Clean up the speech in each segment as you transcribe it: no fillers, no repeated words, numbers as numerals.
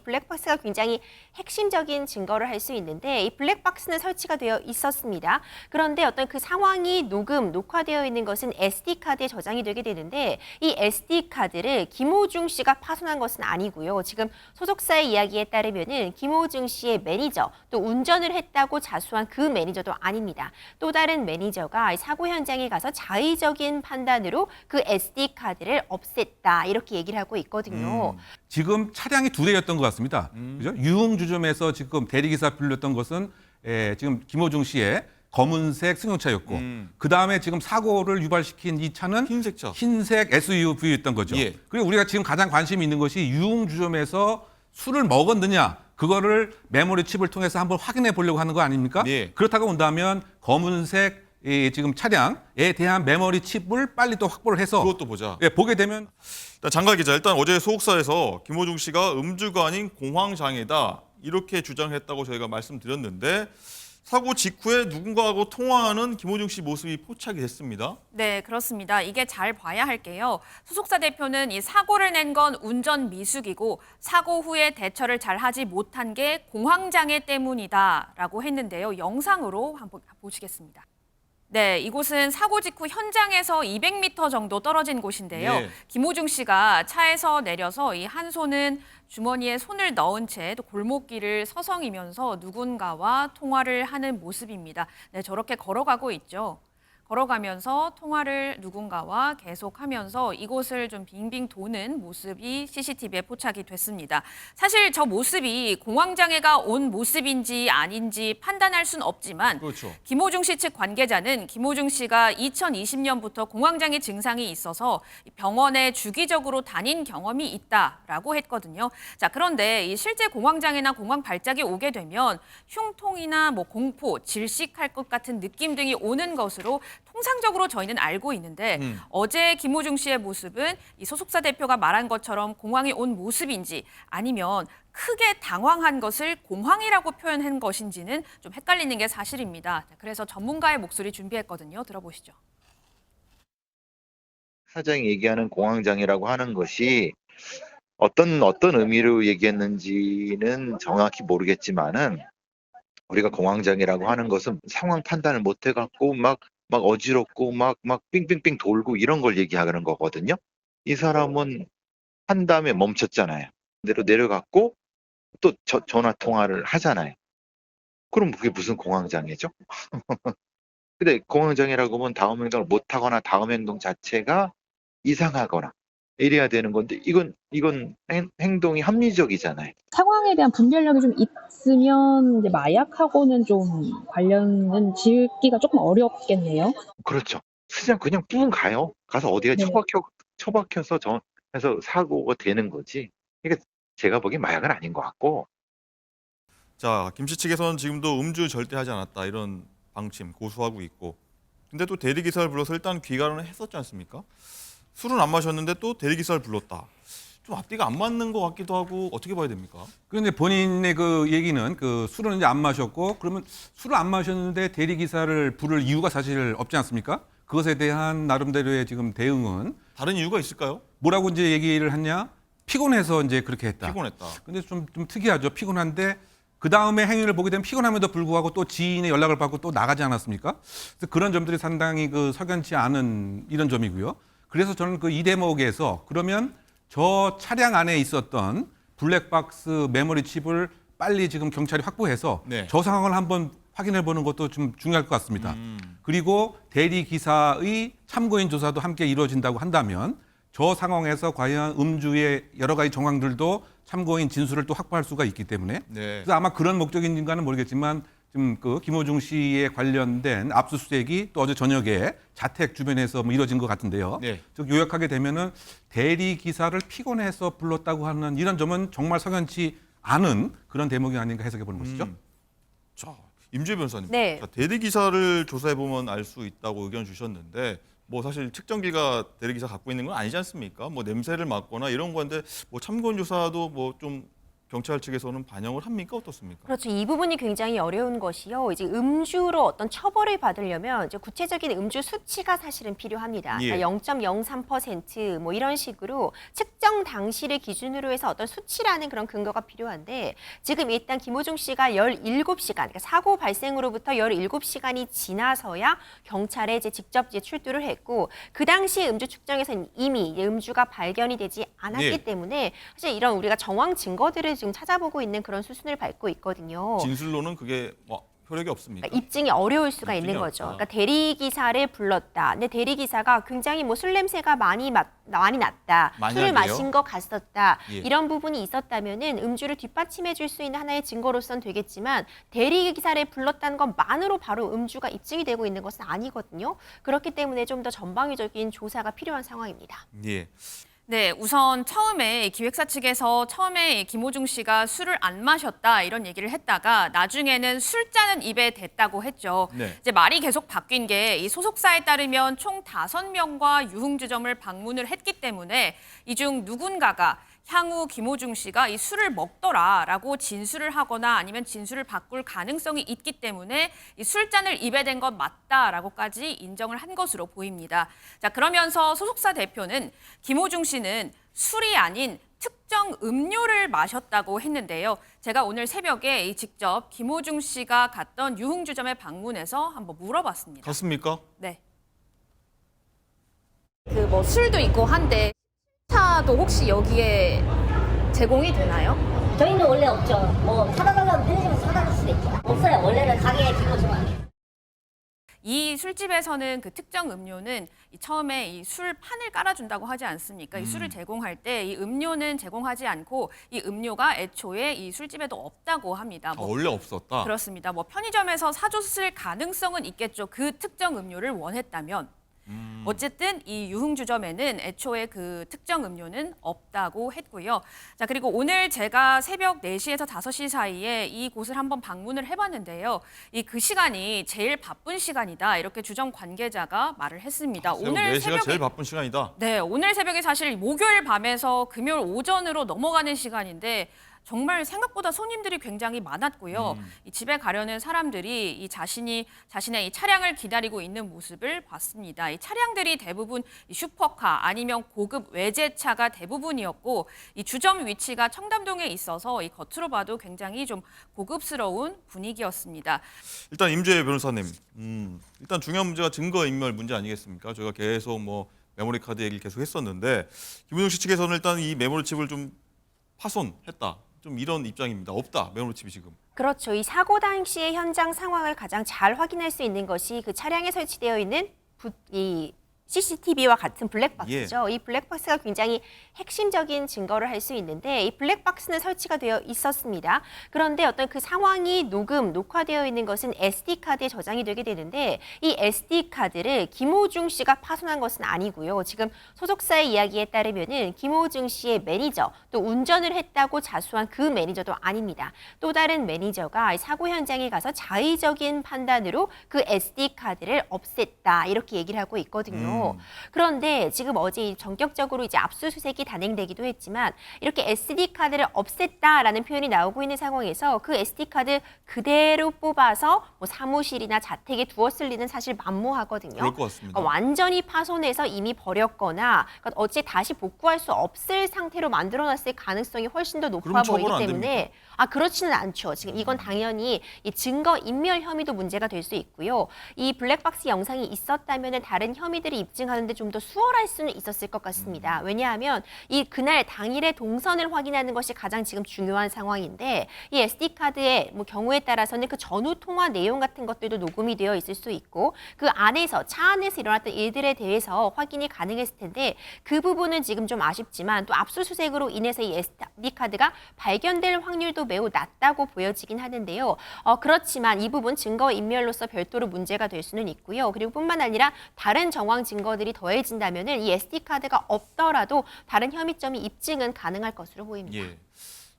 블랙박스가 굉장히 핵심적인 증거를 할 수 있는데 이 블랙박스는 설치가 되어 있었습니다. 그런데 어떤 그 상황이 녹화되어 있는 것은 SD카드에 저장이 되게 되는데 이 SD카드를 김호중 씨가 파손한 것은 아니고요. 지금 소속사의 이야기에 따르면은 김호중 씨의 매니저 또 운전을 했다고 자수한 그 매니저도 아닙니다. 또 다른 매니저가 사고 현장에 가서 자의적인 판단으로 그 SD카드를 없앴다 이렇게 얘기를 하고 있거든요. 지금 차량이 두 대였던 것 같습니다. 그죠? 유흥주점에서 지금 대리기사 불렸던 것은 지금 김호중 씨의 검은색 승용차였고 그 다음에 지금 사고를 유발시킨 이 차는 흰색차. 흰색 SUV였던 거죠. 예. 그리고 우리가 지금 가장 관심이 있는 것이 유흥주점에서 술을 먹었느냐 그거를 메모리 칩을 통해서 한번 확인해 보려고 하는 거 아닙니까? 예. 그렇다고 본다면 검은색 지금 차량에 대한 메모리 칩을 빨리 또 확보를 해서 그것도 보자. 보게 되면 장관 기자, 일단 어제 소속사에서 김호중 씨가 음주가 아닌 공황장애다 이렇게 주장했다고 저희가 말씀드렸는데 사고 직후에 누군가하고 통화하는 김호중 씨 모습이 포착이 됐습니다. 네, 그렇습니다. 이게 잘 봐야 할게요. 소속사 대표는 이 사고를 낸 건 운전 미숙이고 사고 후에 대처를 잘 하지 못한 게 공황장애 때문이다라고 했는데요. 영상으로 한번 보시겠습니다. 네, 이곳은 사고 직후 현장에서 200m 정도 떨어진 곳인데요. 예. 김호중 씨가 차에서 내려서 이 한 손은 주머니에 손을 넣은 채 또 골목길을 서성이면서 누군가와 통화를 하는 모습입니다. 네, 저렇게 걸어가고 있죠. 걸어가면서 통화를 누군가와 계속하면서 이곳을 좀 빙빙 도는 모습이 CCTV에 포착이 됐습니다. 사실 저 모습이 공황장애가 온 모습인지 아닌지 판단할 수는 없지만 그렇죠. 김호중 씨 측 관계자는 김호중 씨가 2020년부터 공황장애 증상이 있어서 병원에 주기적으로 다닌 경험이 있다라고 했거든요. 자, 그런데 이 실제 공황장애나 공황 발작이 오게 되면 흉통이나 공포, 질식할 것 같은 느낌 등이 오는 것으로 통상적으로 저희는 알고 있는데 어제 김호중 씨의 모습은 이 소속사 대표가 말한 것처럼 공황이 온 모습인지 아니면 크게 당황한 것을 공황이라고 표현한 것인지는 좀 헷갈리는 게 사실입니다. 그래서 전문가의 목소리 준비했거든요. 들어보시죠. 사장이 얘기하는 공황장애라고 하는 것이 어떤 의미로 얘기했는지는 정확히 모르겠지만은 우리가 공황장애라고 하는 것은 상황 판단을 못 해갖고 막 어지럽고 막 빙빙빙 돌고 이런 걸 얘기하는 거거든요. 이 사람은 한 다음에 멈췄잖아요. 내려갔고 또 전화 통화를 하잖아요. 그럼 그게 무슨 공황장애죠? 근데 공황장애라고 하면 다음 행동을 못 하거나 다음 행동 자체가 이상하거나 이래야 되는 건데 이건 행동이 합리적이잖아요. 상황에 대한 분별력이 좀 있으면 이제 마약하고는 좀 관련은 짓기가 조금 어렵겠네요. 그렇죠. 그냥 뿡 가요. 가서 어디에 네. 처박혀서 해서 사고가 되는 거지. 그러니까 제가 보기엔 마약은 아닌 것 같고. 자, 김 씨 측에서는 지금도 음주 절대 하지 않았다 이런 방침 고수하고 있고 근데 또 대리기사를 불러서 일단 귀가는 했었지 않습니까? 술은 안 마셨는데 또 대리기사를 불렀다. 좀 앞뒤가 안 맞는 것 같기도 하고 어떻게 봐야 됩니까? 그런데 본인의 그 얘기는 술은 이제 안 마셨고 그러면 술을 안 마셨는데 대리기사를 부를 이유가 사실 없지 않습니까? 그것에 대한 나름대로의 지금 대응은 다른 이유가 있을까요? 뭐라고 이제 얘기를 했냐? 피곤해서 이제 그렇게 했다. 피곤했다. 근데 좀 특이하죠. 피곤한데 그 다음에 행위를 보게 되면 피곤함에도 불구하고 또 지인의 연락을 받고 또 나가지 않았습니까? 그래서 그런 점들이 상당히 석연치 않은 이런 점이고요. 그래서 저는 이 대목에서 그러면 저 차량 안에 있었던 블랙박스 메모리 칩을 빨리 지금 경찰이 확보해서 네. 저 상황을 한번 확인해 보는 것도 좀 중요할 것 같습니다. 그리고 대리기사의 참고인 조사도 함께 이루어진다고 한다면 저 상황에서 과연 음주의 여러 가지 정황들도 참고인 진술을 또 확보할 수가 있기 때문에 네. 그래서 아마 그런 목적인가는 모르겠지만 지금 김호중 씨에 관련된 압수수색이 또 어제 저녁에 자택 주변에서 이루어진 것 같은데요. 네. 즉 요약하게 되면은 대리 기사를 피곤해서 불렀다고 하는 이런 점은 정말 석연치 않은 그런 대목이 아닌가 해석해 보는 것이죠. 자, 임주혜 변호사님. 네. 자, 대리기사를 조사해 보면 알 수 있다고 의견 주셨는데 사실 측정기가 대리기사 갖고 있는 건 아니지 않습니까? 냄새를 맡거나 이런 건데 참고인 조사도 좀 경찰 측에서는 반영을 합니까? 어떻습니까? 그렇죠. 이 부분이 굉장히 어려운 것이요. 이제 음주로 어떤 처벌을 받으려면 이제 구체적인 음주 수치가 사실은 필요합니다. 예. 그러니까 0.03%뭐 이런 식으로 측정 당시를 기준으로 해서 어떤 수치라는 그런 근거가 필요한데 지금 일단 김호중 씨가 17시간, 그러니까 사고 발생으로부터 17시간이 지나서야 경찰에 이제 직접 이제 출두를 했고 그 당시 음주 측정에서는 이미 이제 음주가 발견이 되지 않았기 예. 때문에 사실 이런 우리가 정황 증거들을 지금 찾아보고 있는 그런 수순을 밟고 있거든요. 진술로는 그게 뭐 효력이 없습니까? 그러니까 입증이 어려울 수가 입증이 있는 거죠. 없다. 그러니까 대리기사를 불렀다. 근데 대리기사가 굉장히 뭐 술 냄새가 많이 났다. 술을 만약에요? 마신 것 같았다. 예. 이런 부분이 있었다면은 음주를 뒷받침해 줄 수 있는 하나의 증거로선 되겠지만 대리기사를 불렀다는 것만으로 바로 음주가 입증이 되고 있는 것은 아니거든요. 그렇기 때문에 좀 더 전방위적인 조사가 필요한 상황입니다. 예. 네, 우선 처음에 기획사 측에서 처음에 김호중 씨가 술을 안 마셨다 이런 얘기를 했다가 나중에는 술잔은 입에 댔다고 했죠. 네. 이제 말이 계속 바뀐 게 이 소속사에 따르면 총 5명과 유흥주점을 방문을 했기 때문에 이 중 누군가가 향후 김호중 씨가 이 술을 먹더라라고 진술을 하거나 아니면 진술을 바꿀 가능성이 있기 때문에 이 술잔을 입에 댄 건 맞다라고까지 인정을 한 것으로 보입니다. 자, 그러면서 소속사 대표는 김호중 씨는 술이 아닌 특정 음료를 마셨다고 했는데요. 제가 오늘 새벽에 직접 김호중 씨가 갔던 유흥주점에 방문해서 한번 물어봤습니다. 갔습니까? 네. 그 뭐 술도 있고 한데 차도 혹시 여기에 제공이 되나요? 저희는 원래 없죠. 뭐 사다 달라면 편의점에서 사다 줄 수도 있죠. 없어요. 원래는 가게에 기본적으로. 이 술집에서는 그 특정 음료는 처음에 이 술판을 깔아준다고 하지 않습니까? 이 술을 제공할 때 이 음료는 제공하지 않고 이 음료가 애초에 이 술집에도 없다고 합니다. 아, 원래 없었다. 그렇습니다. 뭐 편의점에서 사줬을 가능성은 있겠죠. 그 특정 음료를 원했다면. 어쨌든 이 유흥주점에는 애초에 그 특정 음료는 없다고 했고요. 자, 그리고 오늘 제가 새벽 4시에서 5시 사이에 이 곳을 한번 방문을 해봤는데요. 이 그 시간이 제일 바쁜 시간이다. 이렇게 주점 관계자가 말을 했습니다. 새벽 4시가 제일 바쁜 시간이다. 네, 오늘 새벽이 사실 목요일 밤에서 금요일 오전으로 넘어가는 시간인데 정말 생각보다 손님들이 굉장히 많았고요. 이 집에 가려는 사람들이 이 자신의 이 차량을 기다리고 있는 모습을 봤습니다. 이 차량들이 대부분 이 슈퍼카 아니면 고급 외제차가 대부분이었고 이 주점 위치가 청담동에 있어서 이 겉으로 봐도 굉장히 좀 고급스러운 분위기였습니다. 일단 임재 변호사님, 일단 중요한 문제가 증거인멸 문제 아니겠습니까? 저희가 계속 뭐 메모리 카드 얘기를 계속 했었는데 김호중 씨 측에서는 일단 이 메모리 칩을 좀 파손했다. 좀 이런 입장입니다. 없다. 메모리 칩이 지금. 그렇죠. 이 사고 당시의 현장 상황을 가장 잘 확인할 수 있는 것이 그 차량에 설치되어 있는 이 CCTV와 같은 블랙박스죠. 이 블랙박스가 굉장히 핵심적인 증거를 할 수 있는데 이 블랙박스는 설치가 되어 있었습니다. 그런데 어떤 그 상황이 녹화되어 있는 것은 SD카드에 저장이 되게 되는데 이 SD카드를 김호중 씨가 파손한 것은 아니고요. 지금 소속사의 이야기에 따르면은 김호중 씨의 매니저 또 운전을 했다고 자수한 그 매니저도 아닙니다. 또 다른 매니저가 사고 현장에 가서 자의적인 판단으로 그 SD카드를 없앴다 이렇게 얘기를 하고 있거든요. 그런데 지금 어제 전격적으로 이제 압수수색이 단행되기도 했지만 이렇게 SD카드를 없앴다라는 표현이 나오고 있는 상황에서 그 SD카드 그대로 뽑아서 뭐 사무실이나 자택에 두었을 리는 사실 만무하거든요. 그럴 것 같습니다. 그러니까 완전히 파손해서 이미 버렸거나 그러니까 어째 다시 복구할 수 없을 상태로 만들어놨을 가능성이 훨씬 더 높아 그럼 처벌 보이기 안 때문에 됩니까? 그렇지는 않죠. 지금 이건 당연히 이 증거 인멸 혐의도 문제가 될 수 있고요. 이 블랙박스 영상이 있었다면 다른 혐의들이 입증하는데 좀 더 수월할 수는 있었을 것 같습니다. 왜냐하면 이 그날 당일의 동선을 확인하는 것이 가장 지금 중요한 상황인데 이 SD카드의 뭐 경우에 따라서는 그 전후 통화 내용 같은 것들도 녹음이 되어 있을 수 있고 그 안에서 차 안에서 일어났던 일들에 대해서 확인이 가능했을 텐데 그 부분은 지금 좀 아쉽지만 또 압수수색으로 인해서 이 SD카드가 발견될 확률도 매우 낮다고 보여지긴 하는데요. 그렇지만 이 부분 증거 인멸로서 별도로 문제가 될 수는 있고요. 그리고 뿐만 아니라 다른 정황 증거들이 더해진다면 이 SD카드가 없더라도 다른 혐의점이 입증은 가능할 것으로 보입니다. 예.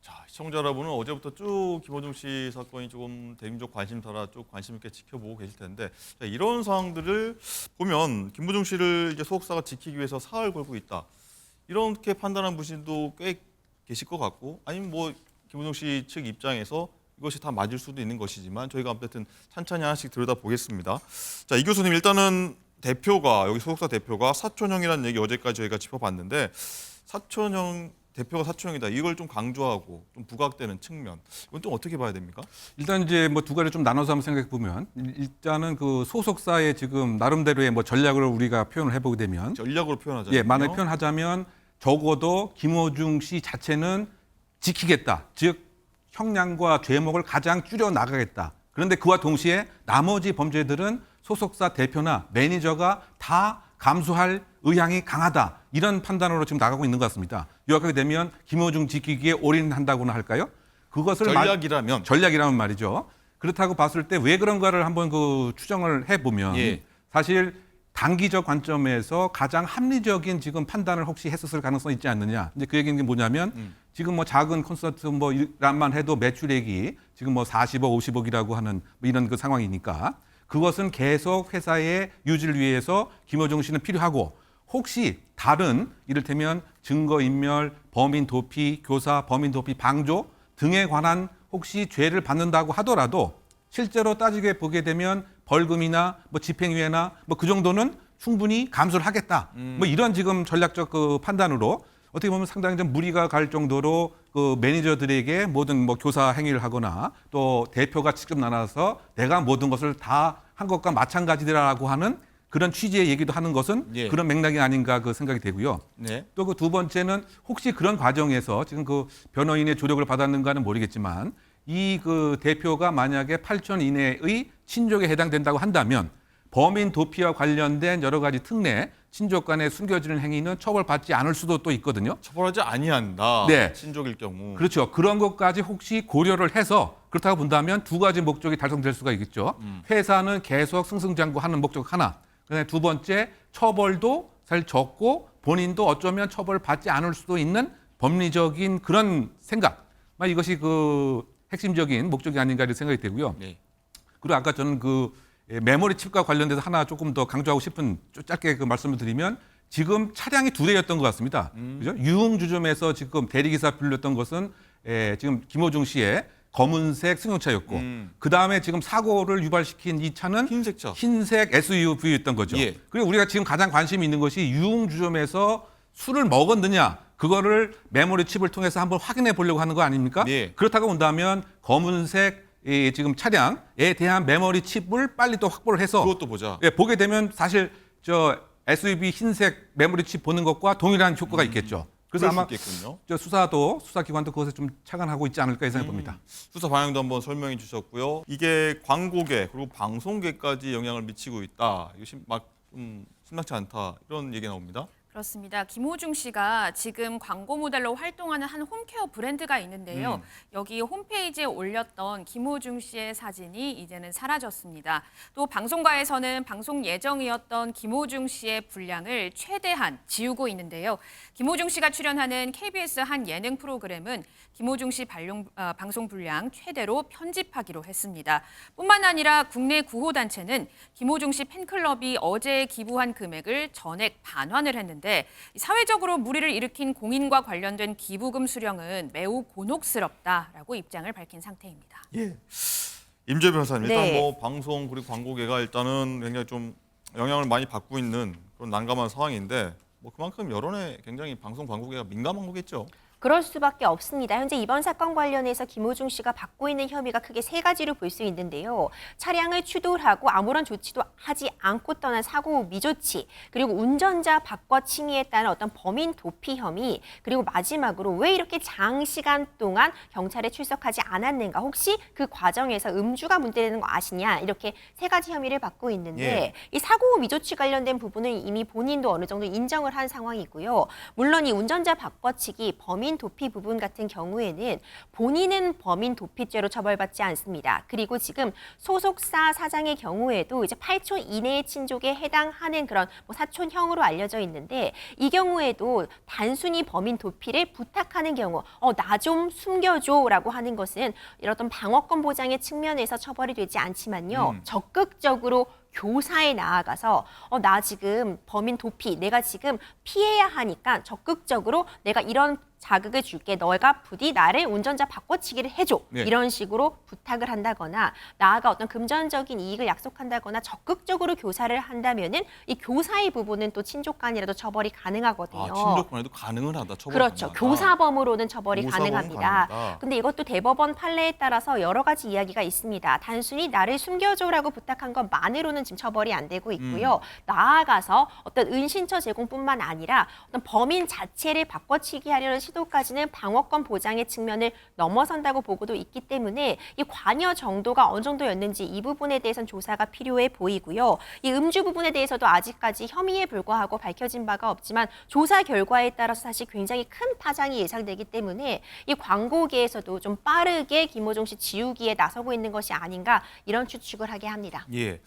자, 시청자 여러분은 어제부터 쭉 김호중 씨 사건이 조금 대중적 관심사라 쭉 관심 있게 지켜보고 계실 텐데 자, 이런 상황들을 보면 김호중 씨를 이제 소속사가 지키기 위해서 사활 걸고 있다. 이렇게 판단한 분들도 꽤 계실 것 같고 아니면 뭐 김호중 씨 측 입장에서 이것이 다 맞을 수도 있는 것이지만 저희가 어쨌든 찬찬히 하나씩 들여다보겠습니다. 자, 이 교수님 일단은 여기 소속사 대표가 사촌형이라는 얘기 어제까지 저희가 짚어봤는데 대표가 사촌형이다. 이걸 좀 강조하고 좀 부각되는 측면. 이건 좀 어떻게 봐야 됩니까? 일단 이제 뭐 두 가지 좀 나눠서 한번 생각해 보면 일단은 그 소속사의 지금 나름대로의 뭐 전략을 우리가 표현을 해보게 되면 전략으로 표현하자면 예, 만약 표현하자면 적어도 김호중 씨 자체는 지키겠다. 즉 형량과 죄목을 가장 줄여 나가겠다. 그런데 그와 동시에 나머지 범죄들은 소속사 대표나 매니저가 다 감수할 의향이 강하다. 이런 판단으로 지금 나가고 있는 것 같습니다. 요약하게 되면 김호중 지키기에 올인한다고나 할까요? 그것을 전략이라면 말이죠. 그렇다고 봤을 때 왜 그런가를 한번 그 추정을 해보면 예. 사실 단기적 관점에서 가장 합리적인 지금 판단을 혹시 했었을 가능성이 있지 않느냐. 이제 그 얘기는 뭐냐면 지금 뭐 작은 콘서트 뭐 이란만 해도 매출액이 지금 뭐 40억, 50억이라고 하는 뭐 이런 그 상황이니까 그것은 계속 회사의 유지를 위해서 김호중 씨는 필요하고 혹시 다른 이를테면 증거인멸, 범인 도피, 교사, 범인 도피 방조 등에 관한 혹시 죄를 받는다고 하더라도 실제로 따지게 보게 되면 벌금이나 뭐 집행유예나 뭐 그 정도는 충분히 감수를 하겠다. 뭐 이런 지금 전략적 그 판단으로 어떻게 보면 상당히 좀 무리가 갈 정도로 그 매니저들에게 모든 뭐 교사 행위를 하거나 또 대표가 직접 나눠서 내가 모든 것을 다 한 것과 마찬가지라고 하는 그런 취지의 얘기도 하는 것은 예. 그런 맥락이 아닌가 그 생각이 되고요. 네. 또 그 두 번째는 혹시 그런 과정에서 지금 그 변호인의 조력을 받았는가는 모르겠지만 이 그 대표가 만약에 8천 이내의 친족에 해당된다고 한다면 범인 도피와 관련된 여러 가지 특례, 친족 간에 숨겨지는 행위는 처벌받지 않을 수도 또 있거든요. 처벌하지 아니한다. 네. 친족일 경우. 그렇죠. 그런 것까지 혹시 고려를 해서 그렇다고 본다면 두 가지 목적이 달성될 수가 있겠죠. 회사는 계속 승승장구하는 목적 하나. 그다음에 두 번째 처벌도 사실 적고 본인도 어쩌면 처벌받지 않을 수도 있는 법리적인 그런 생각. 이것이 그 핵심적인 목적이 아닌가 이런 생각이 되고요. 네. 그리고 아까 저는 그 메모리 칩과 관련돼서 하나 조금 더 강조하고 싶은 짧게 그 말씀을 드리면 지금 차량이 두 대였던 것 같습니다. 그죠? 유흥주점에서 지금 대리기사 불렸던 것은 지금 김호중 씨의 검은색 승용차였고 그 다음에 지금 사고를 유발시킨 이 차는 흰색 차. 흰색 SUV였던 거죠. 예. 그리고 우리가 지금 가장 관심이 있는 것이 유흥주점에서 술을 먹었느냐 그거를 메모리 칩을 통해서 한번 확인해 보려고 하는 거 아닙니까? 예. 그렇다고 본다면 검은색 이 지금 차량에 대한 메모리 칩을 빨리 또 확보를 해서 그것도 보자. 예, 보게 되면 사실 저 SUV 흰색 메모리 칩 보는 것과 동일한 효과가 있겠죠. 그래서 아마 저 수사기관도 그것에 좀 착안하고 있지 않을까 생각해 봅니다. 수사 방향도 한번 설명해 주셨고요. 이게 광고계 그리고 방송계까지 영향을 미치고 있다. 이것이 막 좀 심상치 않다. 이런 얘기 나옵니다. 그렇습니다. 김호중 씨가 지금 광고 모델로 활동하는 한 홈케어 브랜드가 있는데요. 여기 홈페이지에 올렸던 김호중 씨의 사진이 이제는 사라졌습니다. 또 방송가에서는 방송 예정이었던 김호중 씨의 분량을 최대한 지우고 있는데요. 김호중 씨가 출연하는 KBS 한 예능 프로그램은 김호중 씨 방송 분량 최대로 편집하기로 했습니다. 뿐만 아니라 국내 구호단체는 김호중 씨 팬클럽이 어제 기부한 금액을 전액 반환을 했는데 사회적으로 무리를 일으킨 공인과 관련된 기부금 수령은 매우 곤혹스럽다라고 입장을 밝힌 상태입니다. 예. 임재 변호사님, 일단 네. 뭐 방송 그리고 광고계가 일단은 굉장히 좀 영향을 많이 받고 있는 그런 난감한 상황인데 뭐 그만큼 여론에 굉장히 방송 광고계가 민감한 거겠죠. 그럴 수밖에 없습니다. 현재 이번 사건 관련해서 김호중 씨가 받고 있는 혐의가 크게 세 가지로 볼 수 있는데요. 차량을 추돌하고 아무런 조치도 하지 않고 떠난 사고 후 미조치, 그리고 운전자 바꿔 침해에 따른 어떤 범인 도피 혐의, 그리고 마지막으로 왜 이렇게 장시간 동안 경찰에 출석하지 않았는가, 혹시 그 과정에서 음주가 문제되는 거 아시냐, 이렇게 세 가지 혐의를 받고 있는데 예. 이 사고 후 미조치 관련된 부분은 이미 본인도 어느 정도 인정을 한 상황이고요. 물론 이 운전자 바꿔치기, 범인 도피 부분 같은 경우에는 본인은 범인 도피죄로 처벌받지 않습니다. 그리고 지금 소속사 사장의 경우에도 이제 8촌 이내의 친족에 해당하는 그런 뭐 사촌형으로 알려져 있는데 이 경우에도 단순히 범인 도피를 부탁하는 경우 나 좀 숨겨줘라고 하는 것은 이런 어떤 방어권 보장의 측면에서 처벌이 되지 않지만요. 적극적으로 교사에 나아가서 나 지금 범인 도피, 내가 지금 피해야 하니까 적극적으로 내가 이런 자극을 줄게. 너가 부디 나를 운전자 바꿔치기를 해줘. 네. 이런 식으로 부탁을 한다거나 나아가 어떤 금전적인 이익을 약속한다거나 적극적으로 교사를 한다면은 이 교사의 부분은 또 친족간이라도 처벌이 가능하거든요. 아, 친족간에도 가능은 하다. 처벌 그렇죠. 가능하다. 교사범으로는 처벌이 교사범은 가능합니다. 가능하다. 근데 이것도 대법원 판례에 따라서 여러 가지 이야기가 있습니다. 단순히 나를 숨겨줘라고 부탁한 것만으로는 지금 처벌이 안 되고 있고요. 나아가서 어떤 은신처 제공뿐만 아니라 어떤 범인 자체를 바꿔치기 하려는 시도까지는 방어권 보장의 측면을 넘어선다고 보고도 있기 때문에 이 관여 정도가 어느 정도였는지 이 부분에 대해서는 조사가 필요해 보이고요. 이 음주 부분에 대해서도 아직까지 혐의에 불과하고 밝혀진 바가 없지만 조사 결과에 따라서 사실 굉장히 큰 파장이 예상되기 때문에 이 광고계에서도 좀 빠르게 김호중 씨 지우기에 나서고 있는 것이 아닌가 이런 추측을 하게 합니다. 예.